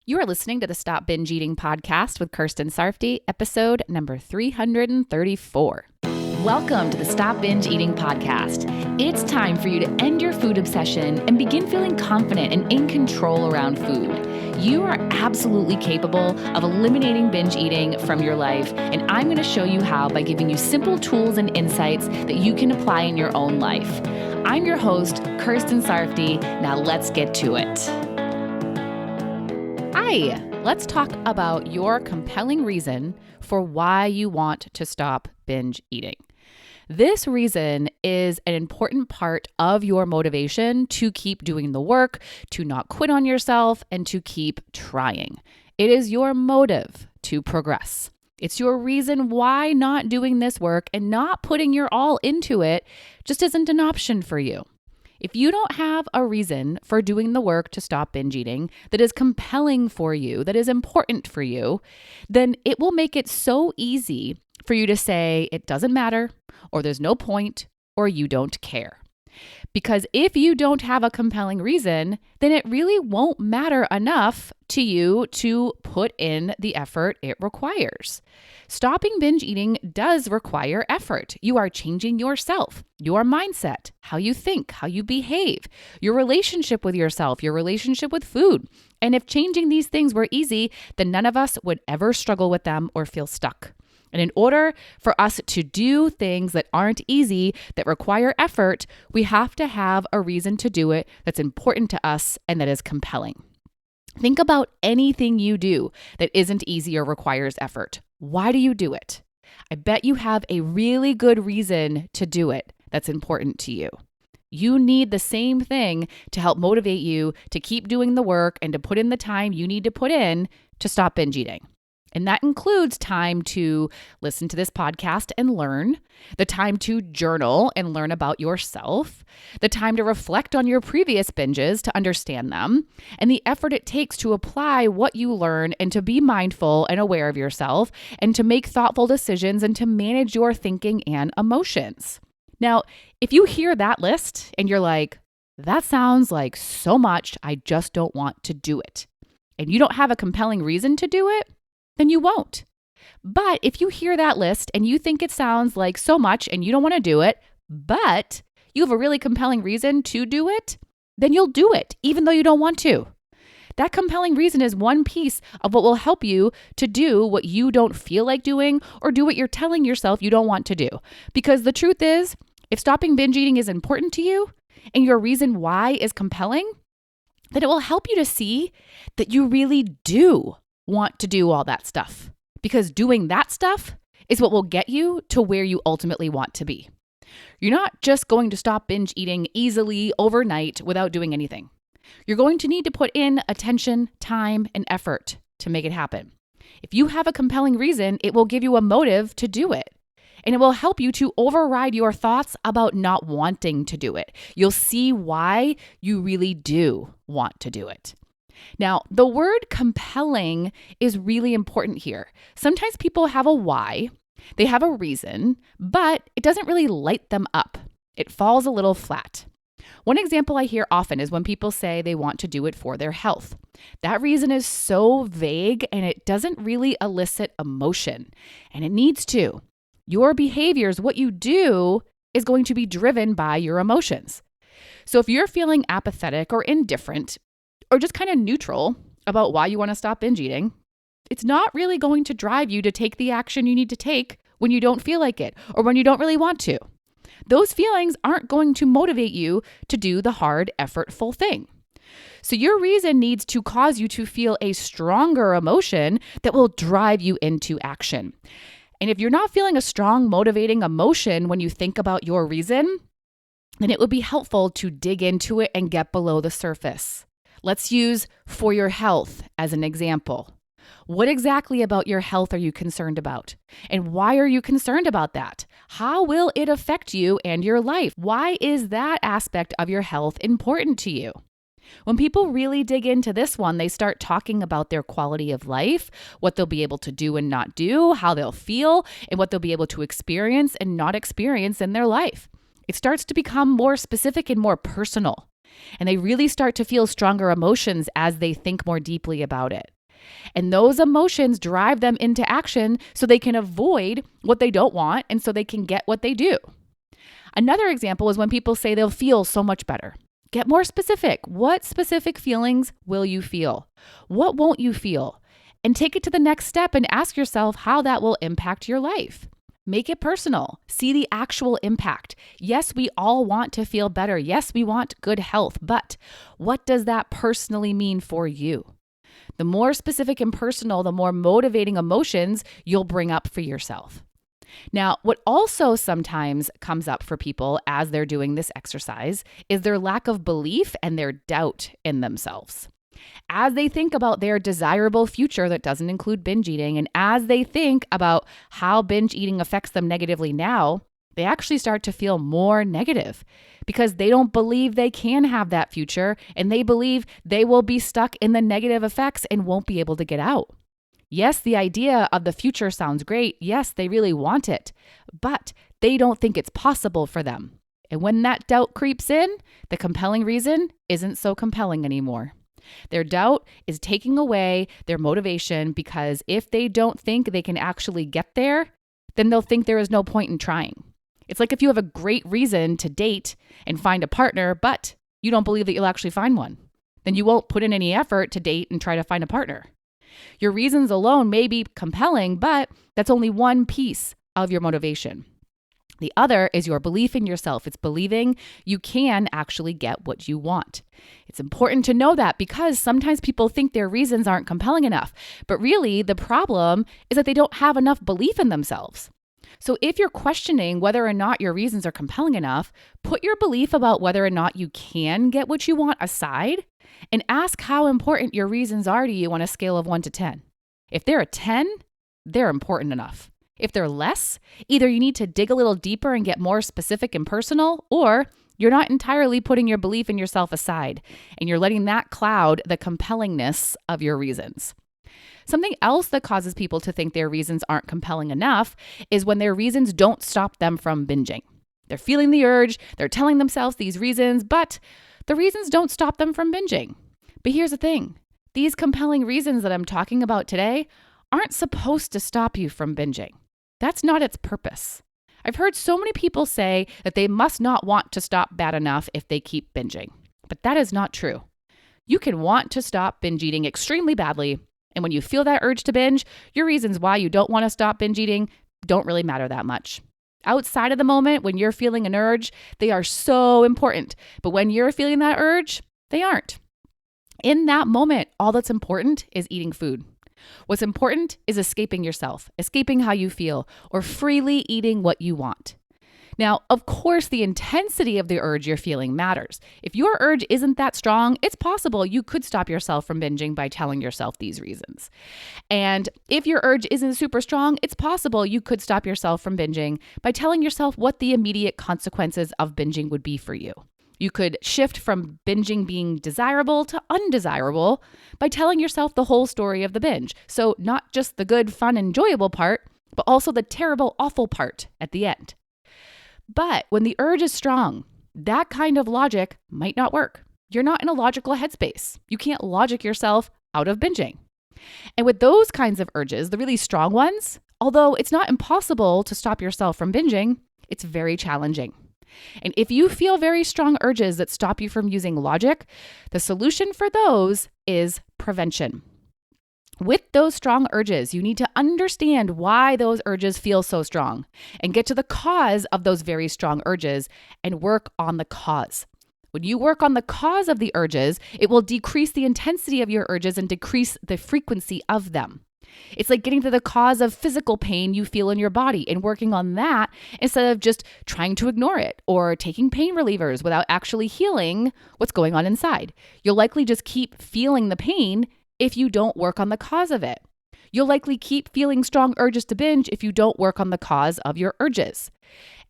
You are listening to the Stop Binge Eating podcast with Kirsten Sarfty, episode number 334. Welcome to the Stop Binge Eating podcast. It's time for you to end your food obsession and begin feeling confident and in control around food. You are absolutely capable of eliminating binge eating from your life, and I'm going to show you how by giving you simple tools and insights that you can apply in your own life. I'm your host, Kirsten Sarfty. Now let's get to it. Hi, let's talk about your compelling reason for why you want to stop binge eating. This reason is an important part of your motivation to keep doing the work, to not quit on yourself, and to keep trying. It is your motive to progress. It's your reason why not doing this work and not putting your all into it just isn't an option for you. If you don't have a reason for doing the work to stop binge eating that is compelling for you, that is important for you, then it will make it so easy for you to say it doesn't matter, or there's no point, or you don't care. Because if you don't have a compelling reason, then it really won't matter enough to you to put in the effort it requires. Stopping binge eating does require effort. You are changing yourself, your mindset, how you think, how you behave, your relationship with yourself, your relationship with food. And if changing these things were easy, then none of us would ever struggle with them or feel stuck. And in order for us to do things that aren't easy, that require effort, we have to have a reason to do it that's important to us and that is compelling. Think about anything you do that isn't easy or requires effort. Why do you do it? I bet you have a really good reason to do it that's important to you. You need the same thing to help motivate you to keep doing the work and to put in the time you need to put in to stop binge eating. And that includes time to listen to this podcast and learn, the time to journal and learn about yourself, the time to reflect on your previous binges to understand them, and the effort it takes to apply what you learn and to be mindful and aware of yourself and to make thoughtful decisions and to manage your thinking and emotions. Now, if you hear that list and you're like, that sounds like so much, I just don't want to do it, and you don't have a compelling reason to do it, then you won't. But if you hear that list and you think it sounds like so much and you don't want to do it, but you have a really compelling reason to do it, then you'll do it, even though you don't want to. That compelling reason is one piece of what will help you to do what you don't feel like doing or do what you're telling yourself you don't want to do. Because the truth is, if stopping binge eating is important to you and your reason why is compelling, then it will help you to see that you really do want to do all that stuff, because doing that stuff is what will get you to where you ultimately want to be. You're not just going to stop binge eating easily overnight without doing anything. You're going to need to put in attention, time, and effort to make it happen. If you have a compelling reason, it will give you a motive to do it. And it will help you to override your thoughts about not wanting to do it. You'll see why you really do want to do it. Now, the word compelling is really important here. Sometimes people have a why, they have a reason, but it doesn't really light them up. It falls a little flat. One example I hear often is when people say they want to do it for their health. That reason is so vague and it doesn't really elicit emotion, and it needs to. Your behaviors, what you do, is going to be driven by your emotions. So if you're feeling apathetic or indifferent, or just kind of neutral about why you want to stop binge eating, it's not really going to drive you to take the action you need to take when you don't feel like it or when you don't really want to. Those feelings aren't going to motivate you to do the hard, effortful thing. So your reason needs to cause you to feel a stronger emotion that will drive you into action. And if you're not feeling a strong, motivating emotion when you think about your reason, then it would be helpful to dig into it and get below the surface. Let's use for your health as an example. What exactly about your health are you concerned about? And why are you concerned about that? How will it affect you and your life? Why is that aspect of your health important to you? When people really dig into this one, they start talking about their quality of life, what they'll be able to do and not do, how they'll feel, and what they'll be able to experience and not experience in their life. It starts to become more specific and more personal. And they really start to feel stronger emotions as they think more deeply about it. And those emotions drive them into action so they can avoid what they don't want and so they can get what they do. Another example is when people say they'll feel so much better. Get more specific. What specific feelings will you feel? What won't you feel? And take it to the next step and ask yourself how that will impact your life. Make it personal. See the actual impact. Yes, we all want to feel better. Yes, we want good health, but what does that personally mean for you? The more specific and personal, the more motivating emotions you'll bring up for yourself. Now, what also sometimes comes up for people as they're doing this exercise is their lack of belief and their doubt in themselves. As they think about their desirable future that doesn't include binge eating, and as they think about how binge eating affects them negatively now, they actually start to feel more negative because they don't believe they can have that future, and they believe they will be stuck in the negative effects and won't be able to get out. Yes, the idea of the future sounds great. Yes, they really want it, but they don't think it's possible for them. And when that doubt creeps in, the compelling reason isn't so compelling anymore. Their doubt is taking away their motivation because if they don't think they can actually get there, then they'll think there is no point in trying. It's like if you have a great reason to date and find a partner, but you don't believe that you'll actually find one, then you won't put in any effort to date and try to find a partner. Your reasons alone may be compelling, but that's only one piece of your motivation. The other is your belief in yourself. It's believing you can actually get what you want. It's important to know that because sometimes people think their reasons aren't compelling enough, but really the problem is that they don't have enough belief in themselves. So if you're questioning whether or not your reasons are compelling enough, put your belief about whether or not you can get what you want aside and ask how important your reasons are to you on a scale of 1 to 10. If they're a 10, they're important enough. If they're less, either you need to dig a little deeper and get more specific and personal, or you're not entirely putting your belief in yourself aside and you're letting that cloud the compellingness of your reasons. Something else that causes people to think their reasons aren't compelling enough is when their reasons don't stop them from binging. They're feeling the urge, they're telling themselves these reasons, but the reasons don't stop them from binging. But here's the thing, these compelling reasons that I'm talking about today aren't supposed to stop you from binging. That's not its purpose. I've heard so many people say that they must not want to stop bad enough if they keep binging, but that is not true. You can want to stop binge eating extremely badly, and when you feel that urge to binge, your reasons why you don't want to stop binge eating don't really matter that much. Outside of the moment, when you're feeling an urge, they are so important, but when you're feeling that urge, they aren't. In that moment, all that's important is eating food. What's important is escaping yourself, escaping how you feel, or freely eating what you want. Now, of course, the intensity of the urge you're feeling matters. If your urge isn't that strong, it's possible you could stop yourself from binging by telling yourself these reasons. And if your urge isn't super strong, it's possible you could stop yourself from binging by telling yourself what the immediate consequences of binging would be for you. You could shift from binging being desirable to undesirable by telling yourself the whole story of the binge. So not just the good, fun, enjoyable part, but also the terrible, awful part at the end. But when the urge is strong, that kind of logic might not work. You're not in a logical headspace. You can't logic yourself out of binging. And with those kinds of urges, the really strong ones, although it's not impossible to stop yourself from binging, it's very challenging. And if you feel very strong urges that stop you from using logic, the solution for those is prevention. With those strong urges, you need to understand why those urges feel so strong and get to the cause of those very strong urges and work on the cause. When you work on the cause of the urges, it will decrease the intensity of your urges and decrease the frequency of them. It's like getting to the cause of physical pain you feel in your body and working on that instead of just trying to ignore it or taking pain relievers without actually healing what's going on inside. You'll likely just keep feeling the pain if you don't work on the cause of it. You'll likely keep feeling strong urges to binge if you don't work on the cause of your urges.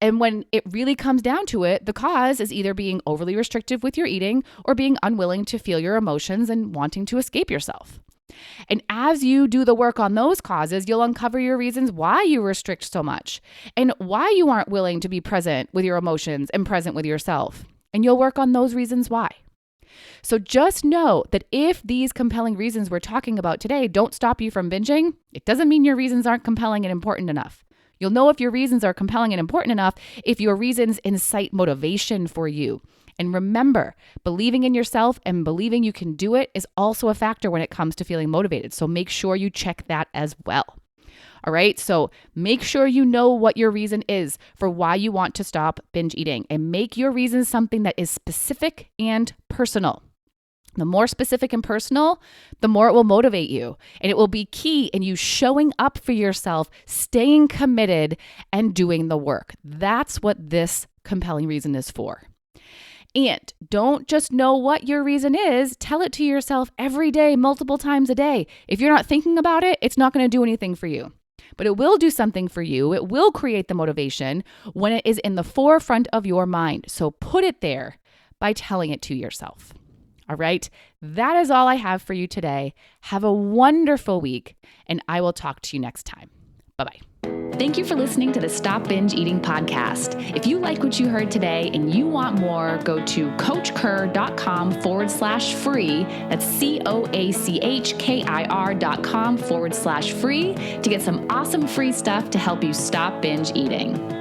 And when it really comes down to it, the cause is either being overly restrictive with your eating or being unwilling to feel your emotions and wanting to escape yourself. And as you do the work on those causes, you'll uncover your reasons why you restrict so much and why you aren't willing to be present with your emotions and present with yourself. And you'll work on those reasons why. So just know that if these compelling reasons we're talking about today don't stop you from binging, it doesn't mean your reasons aren't compelling and important enough. You'll know if your reasons are compelling and important enough if your reasons incite motivation for you. And remember, believing in yourself and believing you can do it is also a factor when it comes to feeling motivated. So make sure you check that as well. All right. So make sure you know what your reason is for why you want to stop binge eating, and make your reason something that is specific and personal. The more specific and personal, the more it will motivate you. And it will be key in you showing up for yourself, staying committed, and doing the work. That's what this compelling reason is for. And don't just know what your reason is, tell it to yourself every day, multiple times a day. If you're not thinking about it, it's not going to do anything for you. But it will do something for you. It will create the motivation when it is in the forefront of your mind. So put it there by telling it to yourself. All right, that is all I have for you today. Have a wonderful week, and I will talk to you next time. Bye-bye. Thank you for listening to the Stop Binge Eating podcast. If you like what you heard today and you want more, go to coachkir.com/free. That's COACHKIR.com/free to get some awesome free stuff to help you stop binge eating.